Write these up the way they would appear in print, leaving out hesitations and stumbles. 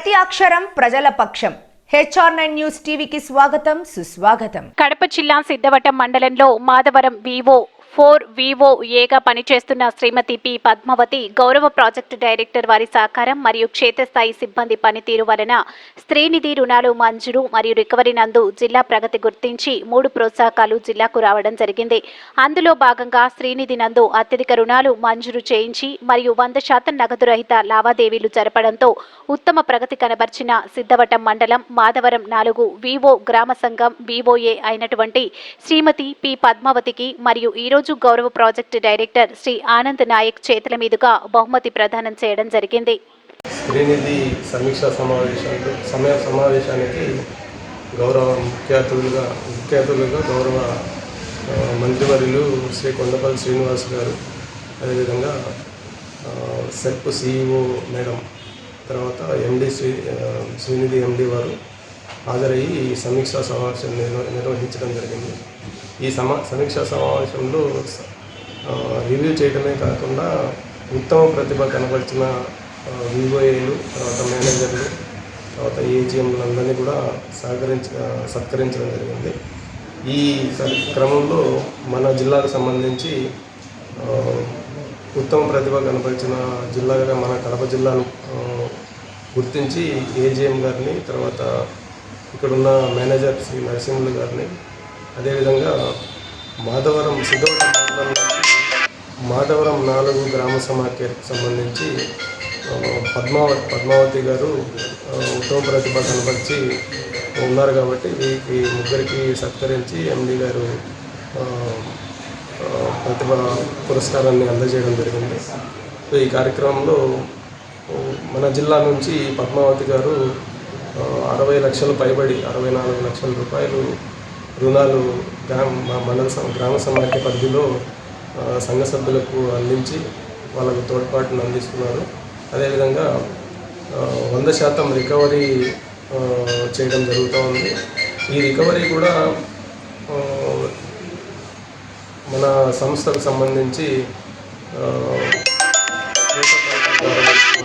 ప్రతి అక్షరం ప్రజల పక్షం. HR9 న్యూస్ టీవీకి స్వాగతం సుస్వాగతం. కడప జిల్లా సిద్ధవటం మండలంలో మాధవరం VO4VOAగా పనిచేస్తున్న శ్రీమతి పి పద్మావతి గౌరవ ప్రాజెక్టు డైరెక్టర్ వారి సహకారం మరియు క్షేత్రస్థాయి సిబ్బంది పనితీరు వలన స్త్రీనిధి రుణాలు మంజూరు మరియు రికవరీ నందు జిల్లా ప్రగతి గుర్తించి 3 ప్రోత్సాహకాలు జిల్లాకు రావడం జరిగింది. అందులో భాగంగా స్త్రీనిధి నందు అత్యధిక రుణాలు మంజూరు చేయించి మరియు 100% నగదు రహిత లావాదేవీలు జరపడంతో ఉత్తమ ప్రగతి కనబర్చిన సిద్ధవటం మండలం మాధవరం 4 VO గ్రామ సంఘం VOA అయినటువంటి శ్రీమతి పి పద్మావతికి మరియు ఈరోజు గౌరవ ప్రాజెక్టు డైరెక్టర్ శ్రీ ఆనంద్ నాయక్ చేతుల మీదుగా బహుమతి ప్రదానం చేయడం జరిగింది. శ్రీనిధి సమీక్షా సమావేశానికి గౌరవ ముఖ్య అతిథులుగా గౌరవ మంత్రివర్యులు శ్రీ కొండపల్లి శ్రీనివాస్ గారు, అదేవిధంగా సెల్ఫ్ CEO మేడం, తర్వాత MD శ్రీనిధి MD వారు హాజరయ్యి ఈ సమీక్షా సమావేశం నిర్వహించడం జరిగింది. ఈ సమీక్షా సమావేశంలో రివ్యూ చేయడమే కాకుండా ఉత్తమ ప్రతిభ కనబరిచిన VOAలు, తర్వాత మేనేజర్లు, తర్వాత AGMలందరినీ కూడా సత్కరించడం జరిగింది. ఈ క్రమంలో మన జిల్లాకు సంబంధించి ఉత్తమ ప్రతిభ కనబరిచిన జిల్లాగా మన కడప జిల్లాను గుర్తించి AGM గారిని, తర్వాత ఇక్కడున్న మేనేజర్ శ్రీ నరసింహులు గారిని, అదేవిధంగా మాధవరం సిద్ధవటం మండలం నుంచి మాధవరం 4 గ్రామ సమాఖ్యకు సంబంధించి పద్మావతి గారు ఉత్తమ ప్రతిభ కనబరిచి ఉన్నారు కాబట్టి వీరికి ముగ్గురికి సత్కరించి MD గారు ప్రతిభ పురస్కారాన్ని అందజేయడం జరిగింది. సో ఈ కార్యక్రమంలో మన జిల్లా నుంచి పద్మావతి గారు 60 లక్షలు పైబడి 64 లక్షల రూపాయలు రుణాలు గ్రామ సమాఖ్య పరిధిలో సంఘ సభ్యులకు అందించి వాళ్ళకు తోడ్పాటును అందిస్తున్నారు. అదేవిధంగా 100% రికవరీ చేయడం జరుగుతూ ఉంది. ఈ రికవరీ కూడా మన సంస్థకు సంబంధించి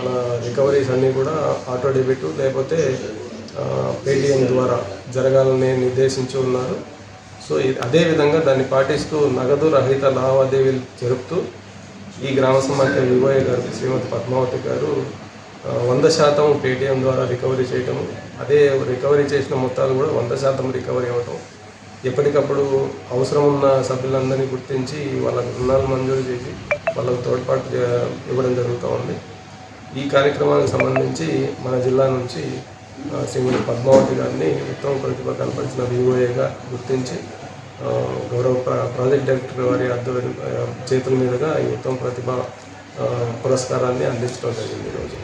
మన రికవరీస్ అన్నీ కూడా ఆటో డెబిట్ లేకపోతే పేటిఎం ద్వారా జరగాలని నిర్దేశించి ఉన్నారు. సో అదేవిధంగా దాన్ని పాటిస్తూ నగదు రహిత లావాదేవీలు జరుపుతూ ఈ గ్రామ సమాఖ్య VOA గారు శ్రీమతి పద్మావతి గారు 100% పేటిఎం ద్వారా రికవరీ చేయటం, అదే రికవరీ చేసిన మొత్తాలు కూడా 100% రికవరీ అవ్వటం, ఎప్పటికప్పుడు అవసరం ఉన్న సభ్యులందరినీ గుర్తించి వాళ్ళకు రుణాలు మంజూరు చేసి వాళ్ళకు తోడ్పాటు ఇవ్వడం జరుగుతూ ఉంది. ఈ కార్యక్రమానికి సంబంధించి మన జిల్లా నుంచి శ్రీమతి పద్మావతి గారిని ఉత్తమ ప్రతిభ కనపరిచిన VOAగా గుర్తించి గౌరవ ప్రాజెక్ట్ డైరెక్టర్ వారి చేతుల మీదుగా ఈ ఉత్తమ ప్రతిభ పురస్కారాన్ని అందించడం జరిగింది ఈరోజు.